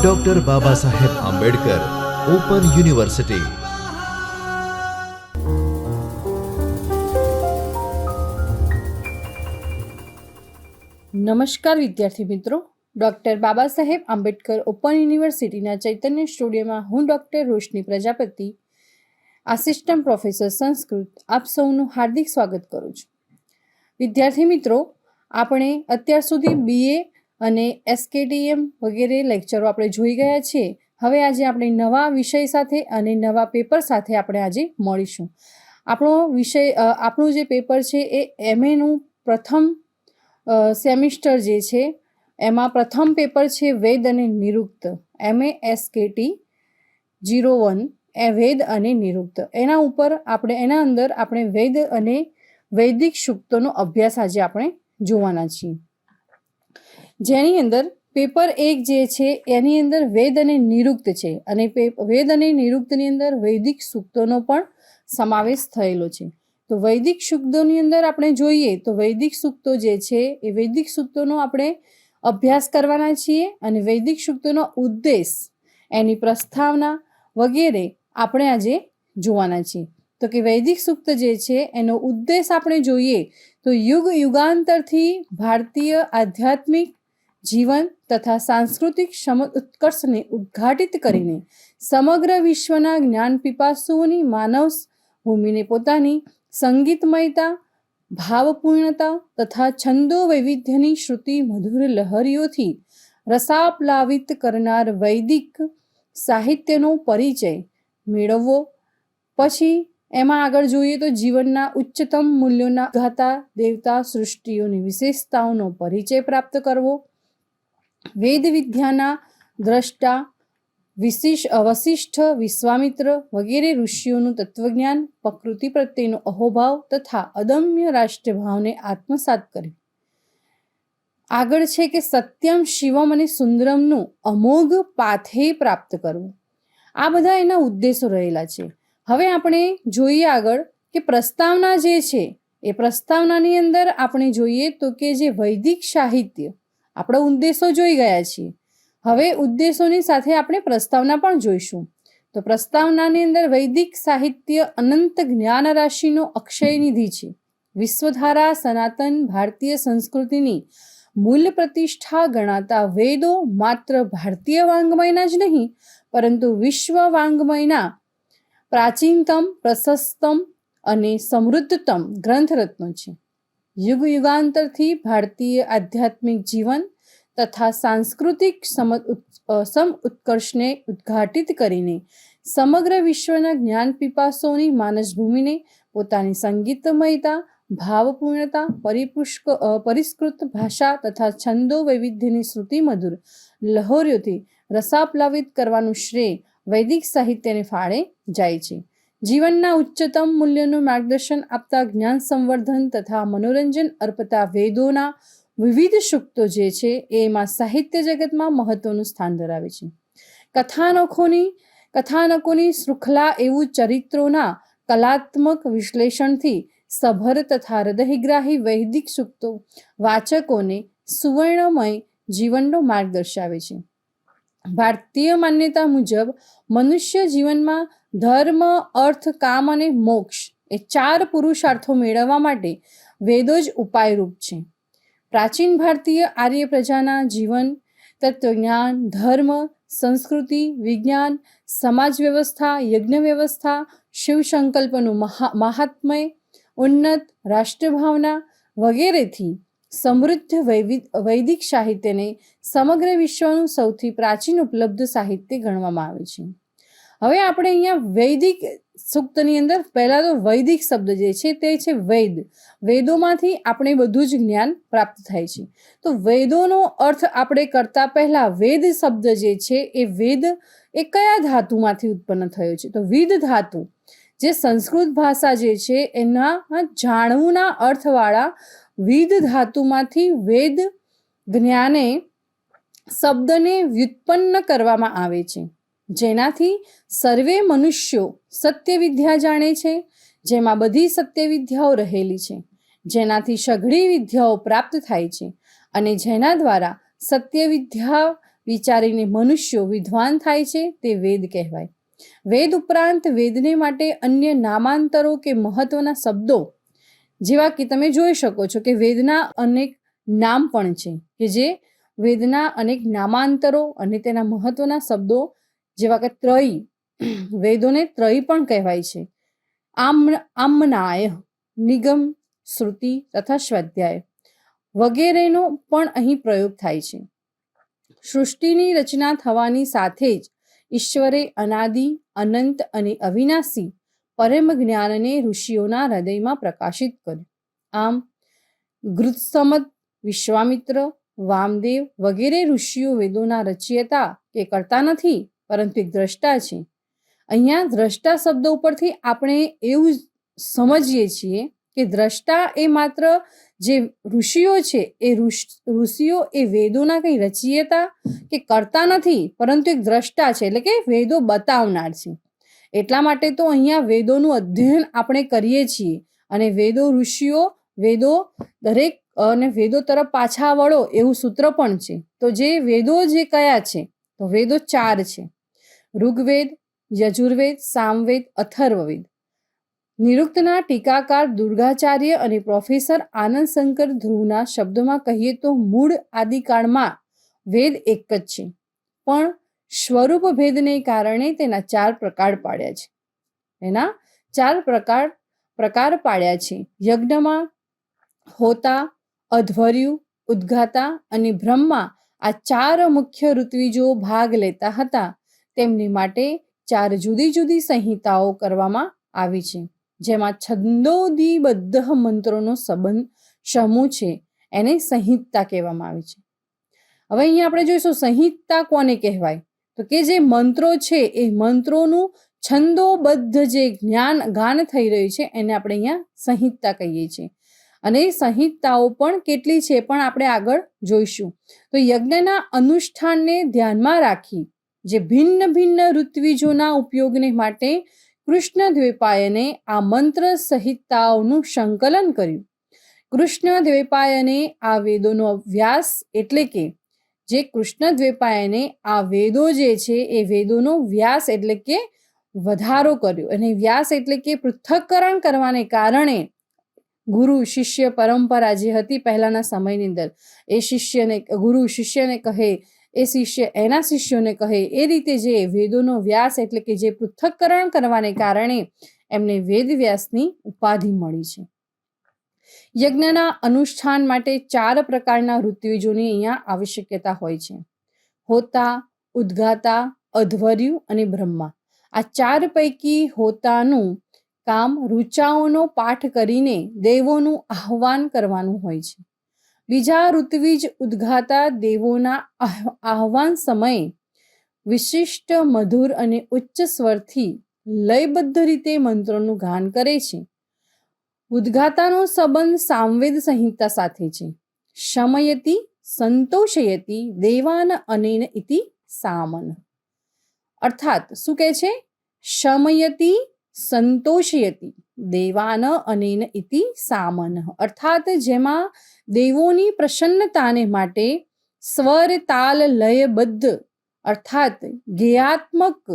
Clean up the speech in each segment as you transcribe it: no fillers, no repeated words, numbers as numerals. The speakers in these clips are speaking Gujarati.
Doctor Baba Saheb Ambedkar open university. નમસ્કાર વિદ્યાર્થી મિત્રો, ડૉક્ટર બાબા સાહેબ આંબેડકર ઓપન યુનિવર્સિટીના ચૈતન્ય સ્ટુડિયોમાં હું ડૉક્ટર રોશની પ્રજાપતિ, આસિસ્ટન્ટ પ્રોફેસર સંસ્કૃત, આપ સૌનું હાર્દિક સ્વાગત કરું છું. વિદ્યાર્થી મિત્રો, આપણે અત્યાર સુધી BA અને SKTM વગેરે લેક્ચરો આપણે જોઈ ગયા છીએ. હવે આજે આપણે નવા વિષય સાથે અને નવા પેપર સાથે આપણે આજે મળીશું. આપણું જે પેપર છે એ MAનું પ્રથમ સેમિસ્ટર જે છે એમાં પ્રથમ પેપર છે વેદ અને નિરુક્ત, MA SKT 01 એ વેદ અને નિરુક્ત. એના અંદર આપણે વેદ અને વૈદિક સૂક્તોનો અભ્યાસ આજે આપણે જોવાના છીએ. જેની અંદર પેપર 1 જે છે એની અંદર વેદ અને નિરુક્ત છે અને વેદ અને નિરુક્તની અંદર વૈદિક સૂક્તોનો પણ સમાવેશ થયેલો છે. તો વૈદિક સૂક્તોની અંદર આપણે જોઈએ તો વૈદિક સૂક્તો જે છે એ વૈદિક સૂક્તોનો આપણે અભ્યાસ કરવાના છીએ અને વૈદિક સૂક્તોનો ઉદ્દેશ, એની પ્રસ્તાવના વગેરે આપણે આજે જોવાના છીએ. તો કે વૈદિક સૂક્ત જે છે એનો ઉદ્દેશ આપણે જોઈએ તો યુગાંતરથી ભારતીય આધ્યાત્મિક જીવન તથા સાંસ્કૃતિક ઉત્કર્ષને ઉદ્ઘાટિત કરીને સમગ્ર વિશ્વના જ્ઞાન પીપાસુઓની માનવ ભૂમિને પોતાની સંગીતમયતા, ભાવપૂર્ણતા તથા છંદો વૈવિધ્યની શ્રુતિ મધુર લહરીઓથી રસાપ્લાવિત કરનાર વૈદિક સાહિત્યનો પરિચય મેળવવો. પછી એમાં આગળ જોઈએ તો જીવનના ઉચ્ચતમ મૂલ્યોના ગાતા દેવતા સૃષ્ટિઓની વિશેષતાઓનો પરિચય પ્રાપ્ત કરવો. વેદ વિદ્યાના દ્રષ્ટા વશિષ્ઠ, વિશ્વામિત્ર વગેરે ઋષિઓનું તત્વજ્ઞાન, પ્રકૃતિ પ્રત્યેનો અહોભાવ તથા અદમ્ય રાષ્ટ્રભાવને આત્મસાત કરી આગળ છે કે સત્યમ, શિવમ અને સુંદરમનું અમોઘ પાથેય પ્રાપ્ત કરવું. આ બધા એના ઉદ્દેશો રહેલા છે. હવે આપણે જોઈએ આગળ કે પ્રસ્તાવના જે છે એ પ્રસ્તાવનાની અંદર આપણે જોઈએ તો કે જે વૈદિક સાહિત્ય, આપણે ઉદ્દેશો જોઈ ગયા છીએ. હવે ઉદ્દેશોની સાથે આપણે પ્રસ્તાવના પણ જોઈશું. તો પ્રસ્તાવનાની અંદર વૈદિક સાહિત્ય અનંત જ્ઞાન રાશિનો અક્ષય નિધિ છે. વિશ્વધારા સનાતન ભારતીય સંસ્કૃતિની મૂળ પ્રતિષ્ઠા ગણાતા વેદો માત્ર ભારતીય વાંગ્મયના જ નહીં પરંતુ વિશ્વ વાંગ્મયના પ્રાચીનતમ, પ્રશસ્તમ અને સમૃદ્ધતમ ગ્રંથરત્નો છે. યુગાંતરથી ભારતીય આધ્યાત્મિક જીવન તથા સાંસ્કૃતિક ઉત્કર્ષને ઉદ્ઘાટિત કરીને સમગ્ર વિશ્વના જ્ઞાન પીપાસોની માનસભૂમિને પોતાની સંગીતમયતા, ભાવપૂર્ણતા, પરિષ્કૃત ભાષા તથા છંદો વૈવિધ્યની શ્રુતિ મધુર લહોરીઓથી રસાપ્લાવિત કરવાનું શ્રેય વૈદિક સાહિત્યને ફાળે જાય છે. જીવનના ઉચ્ચતમ મૂલ્યોનું માર્ગદર્શન આપતા, જ્ઞાન સંવર્ધન તથા મનોરંજન અર્પતા વેદોના વિવિધ સૂક્તો જે છે એમાં સાહિત્ય જગતમાં મહત્વનું સ્થાન ધરાવે છે. કથાનકોની શૃંખલા એવું ચરિત્રોના કલાત્મક વિશ્લેષણથી સભર તથા હૃદયગ્રાહી વૈદિક સૂક્તો વાચકોને સુવર્ણમય જીવનનો માર્ગ દર્શાવે છે. ભારતીય માન્યતા મુજબ મનુષ્ય જીવનમાં ધર્મ, અર્થ, કામ અને મોક્ષ એ 4 પુરુષાર્થો મેળવવા માટે વેદો જ ઉપાયરૂપ છે. પ્રાચીન ભારતીય આર્ય પ્રજાના જીવન, તત્વજ્ઞાન, ધર્મ, સંસ્કૃતિ, વિજ્ઞાન, સમાજ વ્યવસ્થા, યજ્ઞ વ્યવસ્થા, શિવ સંકલ્પનું મહાત્મય, ઉન્નત રાષ્ટ્રભાવના વગેરેથી સમૃદ્ધ વૈદિક સાહિત્યને સમગ્ર વિશ્વનું સૌથી પ્રાચીન ઉપલબ્ધ સાહિત્ય ગણવામાં આવે છે. હવે આપણે અહીંયા વૈદિક સૂક્તની અંદર પહેલા તો વૈદિક શબ્દ જે છે તે છે વેદ. વેદોમાંથી આપણે બધું જ જ્ઞાન પ્રાપ્ત થાય છે. તો વેદોનો અર્થ આપણે કરતા પહેલા વેદ શબ્દ જે છે એ વેદ એ કયા ધાતુમાંથી ઉત્પન્ન થયો છે? તો વિદ ધાતુ, જે સંસ્કૃત ભાષા જે છે એના જાણવુંના અર્થવાળા વિદ ધાતુમાંથી વેદ જ્ઞાને શબ્દને વ્યુત્પન્ન કરવામાં આવે છે, જેનાથી સર્વે મનુષ્યો સત્ય વિદ્યા જાણે છે, જેમાં બધી સત્ય વિદ્યાઓ રહેલી છે, જેનાથી સઘળી વિદ્યાઓ પ્રાપ્ત થાય છે અને જેના દ્વારા સત્ય વિદ્યા વિચારીને મનુષ્યો વિદ્વાન થાય છે તે વેદ કહેવાય. વેદ ઉપરાંત વેદને માટે અન્ય નામાંતરો કે મહત્વના શબ્દો, જેવા કે તમે જોઈ શકો છો કે વેદના અનેક નામ પણ છે, કે જે વેદના અનેક નામાંતરો અને તેના મહત્વના શબ્દો જેવા કે ત્રયી, વેદોને ત્રયી પણ કહેવાય છે. આમ્નાય, નિગમ, શ્રુતિ તથા સ્વાધ્યાય વગેરેનો પણ અહીં પ્રયોગ થાય છે. સૃષ્ટિની રચના થવાની સાથે જ ઈશ્વરે અનાદિ, અનંત અને અવિનાશી પરમ જ્ઞાનને ઋષિઓના હૃદયમાં પ્રકાશિત કર્યું. આમ ગૃત્સમદ, વિશ્વામિત્ર, વામદેવ વગેરે ઋષિઓ વેદોના રચયિતા કે કરતા નથી, પરંતુ એક દ્રષ્ટા છે. અહીંયા દ્રષ્ટા શબ્દ ઉપરથી આપણે એવું સમજીએ છીએ કે દ્રષ્ટા એ માત્ર જે ઋષિઓ છે એ ઋષિઓ એ વેદોના કંઈ રચયિતા કે કરતા નથી, પરંતુ એક દ્રષ્ટા છે, એટલે કે વેદો બતાવનાર છે. એટલા માટે તો અહીંયા વેદોનું અધ્યયન આપણે કરીએ છીએ અને વેદો ઋષિઓ, વેદો દરેક અને વેદો તરફ પાછા વળો એવું સૂત્ર પણ છે. તો જે વેદો જે કયા છે, તો વેદો 4 છે: ઋગ્વેદ, યજુર્વેદ, સામવેદ, અથર્વવેદ. નિરુક્તના ટીકાકાર દુર્ગાચાર્ય અને પ્રોફેસર આનંદ શંકર ધ્રુવના શબ્દોમાં કહીએ તો મૂળ આદિકાળમાં વેદ એક જ છે, પણ સ્વરૂપ ભેદને કારણે તેના 4 પ્રકાર પાડ્યા છે. એના 4 પ્રકાર પાડ્યા છે. યજ્ઞમાં હોતા, અધ્વર્યુ, ઉદ્ગાતા અને બ્રહ્મા આ 4 મુખ્ય ઋત્વિજો ભાગ લેતા હતા. તેમની માટે 4 જુદી જુદી સંહિતાઓ કરવામાં આવી છે, જેમાં છંદોદીબદ્ધ મંત્રોનો સમૂહ છે, એને સંહિતા કહેવામાં આવે છે. હવે અહીંયા આપણે જોઈશું સંહિતા કોને કહેવાય, તો કે જે મંત્રો છે એ મંત્રોનું છંદોબદ્ધ જે ગાન થઈ રહ્યું છે એને આપણે અહીંયા સંહિતા કહીએ છીએ. અને સંહિતાઓ પણ કેટલી છે પણ આપણે આગળ જોઈશું. તો યજ્ઞના અનુષ્ઠાનને ધ્યાનમાં રાખી જે ભિન્ન ભિન્ન ઋત્વિજોના ઉપયોગને માટે કૃષ્ણ દ્વૈપાયને આ મંત્ર સંહિતાઓનું સંકલન કર્યું. કૃષ્ણ દ્વૈપાયને આ વેદોનો વ્યાસ, એટલે કે જે કૃષ્ણ દ્વૈપાયને આ વેદો જે છે એ વેદોનો વ્યાસ એટલે કે વધારો કર્યો. અને વ્યાસ એટલે કે પૃથ્થકરણ કરવાને કારણે ગુરુ શિષ્ય પરંપરા જે હતી પહેલાના સમયની અંદર, એ શિષ્યને ગુરુ શિષ્યને કહે, એ શિષ્ય એના શિષ્યોને કહે, એ રીતે જે વેદોનો વ્યાસ એટલે કે જે પૃથ્થકરણ કરવાને કારણે એમને વેદ વ્યાસની ઉપાધિ મળી છે. યજ્ઞના અનુષ્ઠાન માટે 4 પ્રકારના ઋત્વિજોની અહીંયા આવશ્યકતા હોય છે: હોતા, ઉદ્ગાતા, અધ્વર્યુ અને બ્રહ્મા. આ 4 પૈકી હોતાનું કામ ઋચાઓનો પાઠ કરીને દેવોનું આહ્વાન કરવાનું હોય છે. બીજા ઋત્વિજ ઉદ્ગાતા દેવોના આહ્વાન સમયે વિશિષ્ટ મધુર અને ઉચ્ચ સ્વરથી લયબદ્ધ રીતે મંત્રોનું ગાન કરે છે. ઉદ્ગાતાનો સંબંધ સામવેદ સંહિતા સાથે છે. શમયતિ સંતોષયતિ દેવાન અનેન ઇતિ સામન. અર્થાત શું કહે છે? શમયતિ સંતોષયતિ દેવાન અનેન ઇતિ સામન. અર્થાત જેમાં દેવોની પ્રસન્નતાને માટે સ્વર તાલ લયબદ્ધ અર્થાત ગેયાત્મક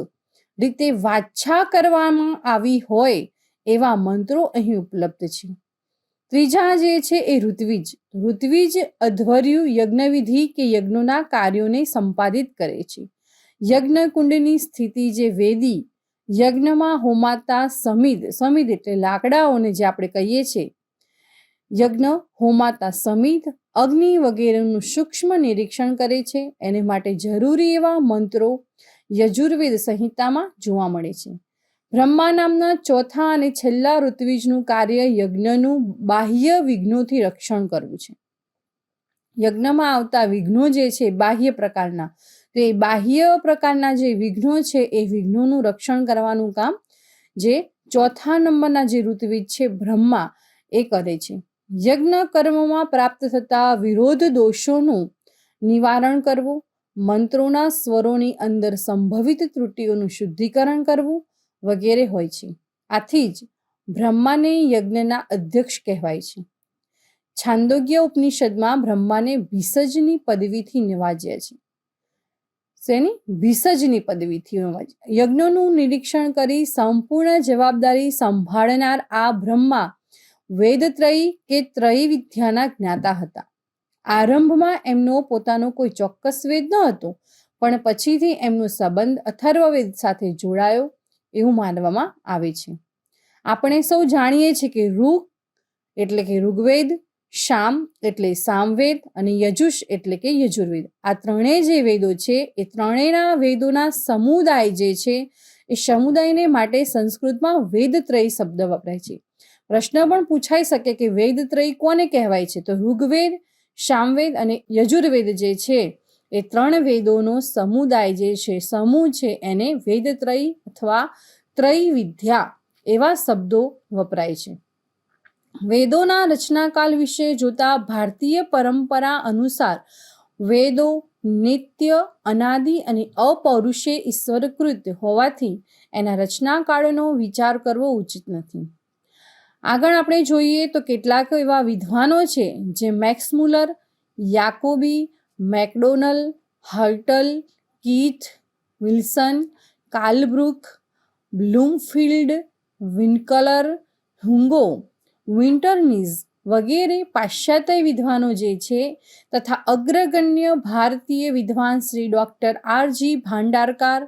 રીતે વાચ્છા કરવામાં આવી હોય એવા મંત્રો અહીં ઉપલબ્ધ છે. ત્રીજા જે છે એ ઋત્વિજ. ઋત્વિજ અધ્વર્યુ યજ્ઞવિધિ કે યજ્ઞોના કાર્યોને સંપાદિત કરે છે. યજ્ઞ કુંડની સ્થિતિ જે વેદી, યજ્ઞમાં હોમાતા સમિદ, સમિદ એટલે લાકડાઓને જે આપણે કહીએ છીએ, યજ્ઞ હોમાતા સમિદ, અગ્નિ વગેરેનું સૂક્ષ્મ નિરીક્ષણ કરે છે. એને માટે જરૂરી એવા મંત્રો યજુર્વેદ સંહિતામાં જોવા મળે છે. બ્રહ્મા નામના ચોથા અને છેલ્લા ઋત્વિજનું કાર્ય યજ્ઞનું બાહ્ય વિઘ્નોથી રક્ષણ કરવું છે. યજ્ઞમાં આવતા વિઘ્નો જે છે બાહ્ય પ્રકારના, તો એ બાહ્ય પ્રકારના જે વિઘ્નો છે એ વિઘ્નોનું રક્ષણ કરવાનું કામ જે ચોથા નંબરના જે ઋત્વિજ છે બ્રહ્મા એ કરે છે. યજ્ઞ કર્મમાં પ્રાપ્ત થતા વિરોધ દોષોનું નિવારણ કરવું, મંત્રોના સ્વરોની અંદર સંભવિત ત્રુટિઓનું શુદ્ધિકરણ કરવું વગેરે હોય છે. આથી જ બ્રહ્માને યજ્ઞના અધ્યક્ષ કહેવાય છે. છાંદોગ્ય ઉપનિષદમાં બ્રહ્માને ભીષજની પદવીથી નિવાજ્યા છે. શેની? ભીષજની પદવીથી. યજ્ઞોનું નિરીક્ષણ કરી સંપૂર્ણ જવાબદારી સંભાળનાર આ બ્રહ્મા વેદત્રયી કે ત્રયી વિદ્યાના જ્ઞાતા હતા. આરંભમાં એમનો પોતાનો કોઈ ચોક્કસ વેદ ન હતો, પણ પછીથી એમનો સંબંધ અથર્વવેદ સાથે જોડાયો એવું માનવામાં આવે છે. આપણે સૌ જાણીએ છીએ કે ઋગ એટલે કે ઋગ્વેદ, શામ એટલે સામવેદ અને યજુષ એટલે કે યજુર્વેદ. આ ત્રણેય જે વેદો છે એ ત્રણેયના વેદોના સમુદાય જે છે એ સમુદાયને માટે સંસ્કૃતમાં વેદત્રયી શબ્દ વપરાય છે. પ્રશ્ન પણ પૂછાઈ શકે કે વેદત્રયી કોને કહેવાય છે? તો ઋગ્વેદ, સામવેદ અને યજુર્વેદ જે છે એ ત્રણ વેદોનો સમુદાય જે છે, સમૂહ છે, એને વેદત્રયી અથવા ત્રયી વિદ્યા એવા શબ્દો વપરાય છે. વેદોના રચનાકાલ વિશે જોતા ભારતીય પરંપરા અનુસાર વેદો નિત્ય, અનાદિ અને અપૌરુષે ઈશ્વરકૃત હોવાથી એના રચનાકાળનો વિચાર કરવો ઉચિત નથી. આગળ આપણે જોઈએ તો કેટલાક એવા વિદ્વાનો છે જે Max Muller, Jacobi, Macdonell, Hertel, Keith, Wilson, Colebrooke, Bloomfield, Winkler, Hugo, Winternitz વગેરે પાશ્ચાત્ય વિદ્વાનો જે છે તથા અગ્રગણ્ય ભારતીય વિદ્વાન Shri doctor R.G. Bhandarkar,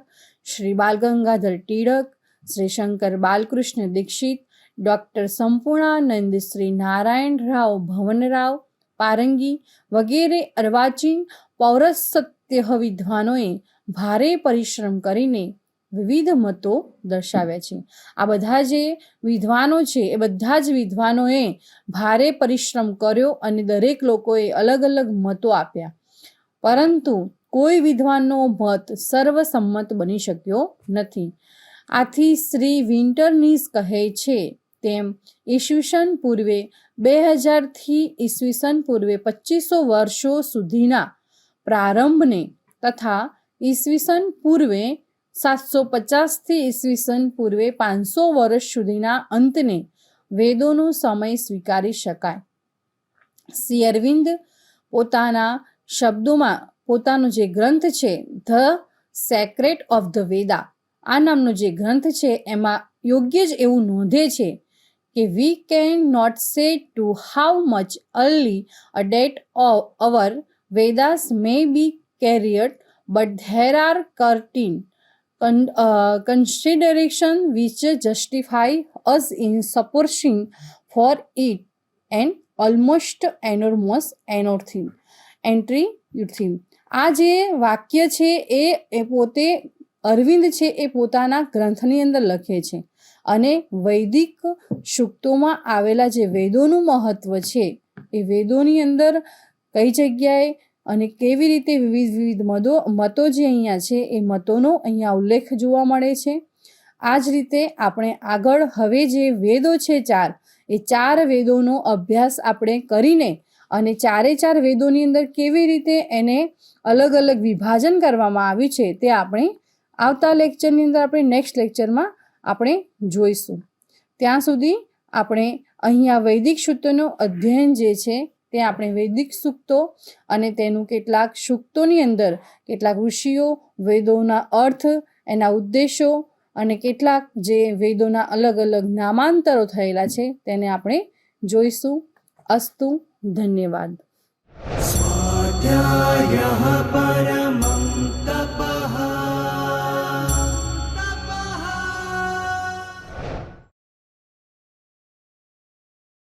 Shri Balgangadhar Tilak, Shri Shankar Balkrishna Dikshit, doctor Sampurnanand, Shri Narayan Rao Bhavanrao પારંગી વગેરે અર્વાચીન પૌરસત્ય વિદ્વાનોએ ભારે પરિશ્રમ કરીને વિવિધ મતો દર્શાવ્યા છે. આ બધા જે વિદ્વાનો છે એ બધા જ વિદ્વાનોએ ભારે પરિશ્રમ કર્યો અને દરેક લોકોએ અલગ અલગ મતો આપ્યા, પરંતુ કોઈ વિદ્વાનનો મત સર્વસંમત બની શક્યો નથી. આથી શ્રી વિન્ટરનીઝ કહે છે તેમ ઈસવીસન પૂર્વે 2000થી ઈસવીસન પૂર્વે 2500 વર્ષો સુધીના પ્રારંભને તથા ઈસવીસન પૂર્વે 750થી ઈસવીસન પૂર્વે 500 વર્ષ સુધીના અંતને વેદોનો સમય સ્વીકારી શકાય. શ્રી અરવિંદ પોતાના શબ્દોમાં પોતાનો જે ગ્રંથ છે the sacred of the Veda આ નામનો જે ગ્રંથ છે એમાં યોગ્ય જ એવું નોંધે છે કે we can not say to how much early a date our Vedas may be carried but there are certain consideration which justify us in supporting for it an almost enormous entry. આ જે વાક્ય છે એ પોતે અરવિંદ છે એ પોતાના ગ્રંથની અંદર લખે છે અને વૈદિક સૂક્તોમાં આવેલા જે વેદોનું મહત્વ છે એ વેદોની અંદર કઈ જગ્યાએ અને કેવી રીતે વિવિધ મતો જે અહીંયા છે એ મતોનો અહીંયા ઉલ્લેખ જોવા મળે છે. આ જ રીતે આપણે આગળ હવે જે વેદો છે એ ચાર વેદોનો અભ્યાસ આપણે કરીને અને ચારે ચાર વેદોની અંદર કેવી રીતે એને અલગ અલગ વિભાજન કરવામાં આવ્યું છે તે આપણે આવતા લેક્ચરની અંદર આપણે નેક્સ્ટ લેક્ચરમાં આપણે જોઈશું. ત્યાં સુધી આપણે અહીંયા વૈદિક સૂક્તોનો અધ્યયન જે છે તે આપણે વૈદિક સૂક્તો અને તેનું કેટલાક સૂક્તોની અંદર કેટલાક ઋષિઓ, વેદોના અર્થ, એના ઉદ્દેશો અને કેટલાક જે વેદોના અલગ અલગ નામાંતરો થયેલા છે તેને આપણે જોઈશું. અસ્તુ, ધન્યવાદ. સ્વાધ્યાયઃ